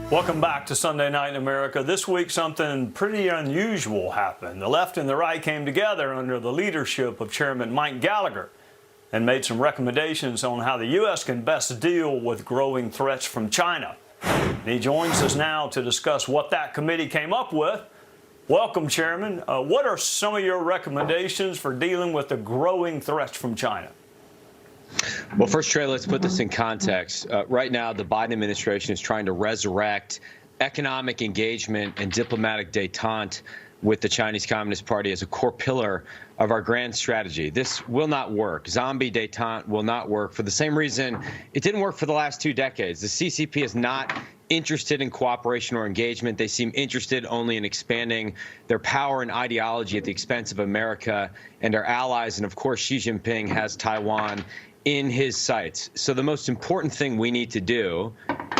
Welcome back to Sunday Night in America. This week, something pretty unusual happened. The left and the right came together under the leadership of Chairman Mike Gallagher and made some recommendations on how the U.S. can best deal with growing threats from China. And he joins us now to discuss what that committee came up with. Welcome, Chairman. What are some of your recommendations for dealing with the growing threats from China? Well, first, Trey, let's put this in context. Right now, the Biden administration is trying to resurrect economic engagement and diplomatic détente with the Chinese Communist Party as a core pillar of our grand strategy. This will not work. Zombie détente will not work for the same reason it didn't work for the last 2 decades. The CCP is not interested in cooperation or engagement. They seem interested only in expanding their power and ideology at the expense of America and our allies. And of course, Xi Jinping has Taiwan in his sights. So the most important thing we need to do,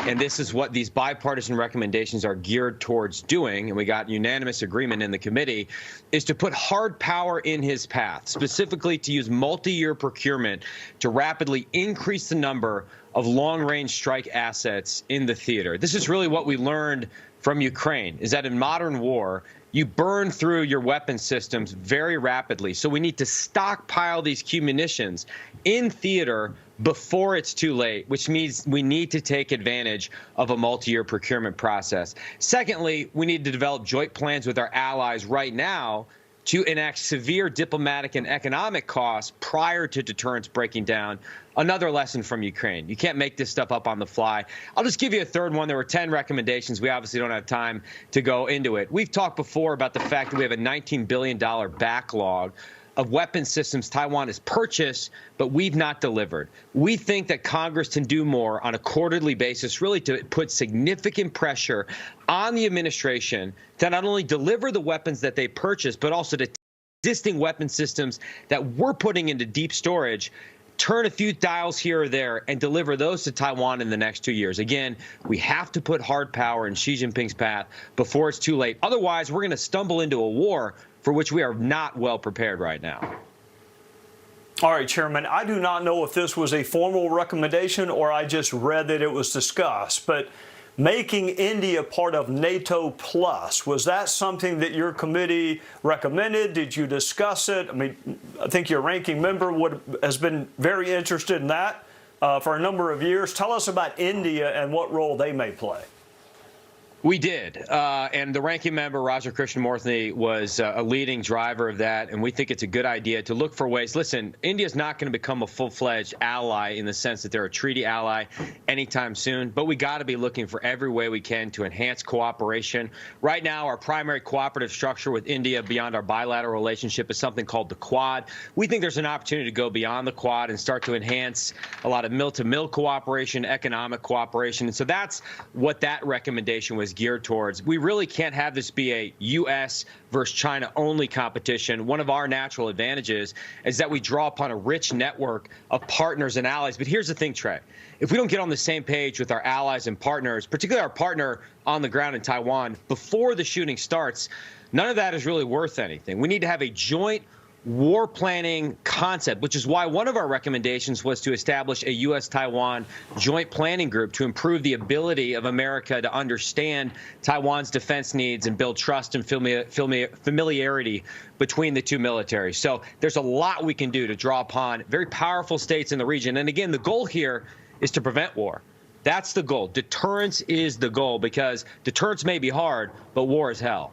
and this is what these bipartisan recommendations are geared towards doing, and we got unanimous agreement in the committee, is to put hard power in his path, specifically to use multi-year procurement to rapidly increase the number of long-range strike assets in the theater. This is really what we learned from Ukraine, is that in modern war, you burn through your weapon systems very rapidly. So we need to stockpile these key munitions in theater before it's too late, which means we need to take advantage of a multi-year procurement process. Secondly, we need to develop joint plans with our allies right now to enact severe diplomatic and economic costs prior to deterrence breaking down. Another lesson from Ukraine. You can't make this stuff up on the fly. I'll just give you a third one. There were 10 recommendations. We obviously don't have time to go into it. We've talked before about the fact that we have a $19 billion backlog of weapon systems Taiwan has purchased, but we've not delivered. We think that Congress can do more on a quarterly basis, really to put significant pressure on the administration to not only deliver the weapons that they purchased, but also to existing weapon systems that we're putting into deep storage, turn a few dials here or there and deliver those to Taiwan in the next 2 years. Again, we have to put hard power in Xi Jinping's path before it's too late. Otherwise, we're going to stumble into a war for which we are not well prepared right now. All right, Chairman, I do not know if this was a formal recommendation or I just read that it was discussed, but making India part of NATO Plus, was that something that your committee recommended? Did you discuss it? I mean, I think your ranking member has been very interested in that for a number of years. Tell us about India and what role they may play. We did, and the ranking member, Raja Krishnamurthy, was a leading driver of that, and we think it's a good idea to look for ways. Listen, India's not going to become a full-fledged ally in the sense that they're a treaty ally anytime soon, but we got to be looking for every way we can to enhance cooperation. Right now, our primary cooperative structure with India beyond our bilateral relationship is something called the Quad. We think there's an opportunity to go beyond the Quad and start to enhance a lot of mill-to-mill cooperation, economic cooperation, and so that's what that recommendation was geared towards. We really can't have this be a U.S. versus China only competition. One of our natural advantages is that we draw upon a rich network of partners and allies. But here's the thing, Trey. If we don't get on the same page with our allies and partners, particularly our partner on the ground in Taiwan, before the shooting starts, none of that is really worth anything. We need to have a joint war planning concept, which is why one of our recommendations was to establish a U.S.-Taiwan joint planning group to improve the ability of America to understand Taiwan's defense needs and build trust and familiarity between the two militaries. So there's a lot we can do to draw upon very powerful states in the region. And again, the goal here is to prevent war. That's the goal. Deterrence is the goal, because deterrence may be hard, but war is hell.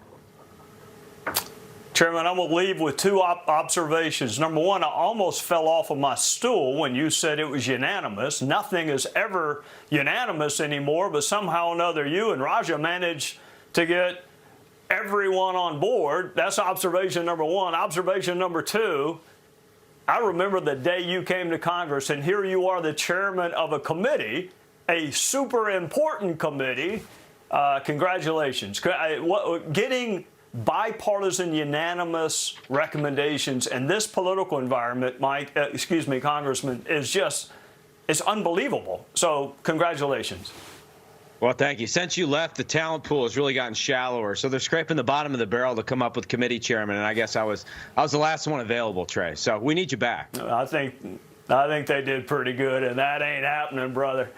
Chairman, I'm going to leave with 2 observations. Number one, I almost fell off of my stool when you said it was unanimous. Nothing is ever unanimous anymore, but somehow or another you and Raja managed to get everyone on board. That's observation number one. Observation number 2, I remember the day you came to Congress, and here you are, the chairman of a committee, a super important committee. Congratulations. Getting bipartisan, unanimous recommendations in this political environment, Congressman, it's unbelievable. So congratulations. Well, thank you. Since you left, the talent pool has really gotten shallower. So they're scraping the bottom of the barrel to come up with committee chairman. And I guess I was the last one available, Trey. So we need you back. I think they did pretty good, and that ain't happening, brother.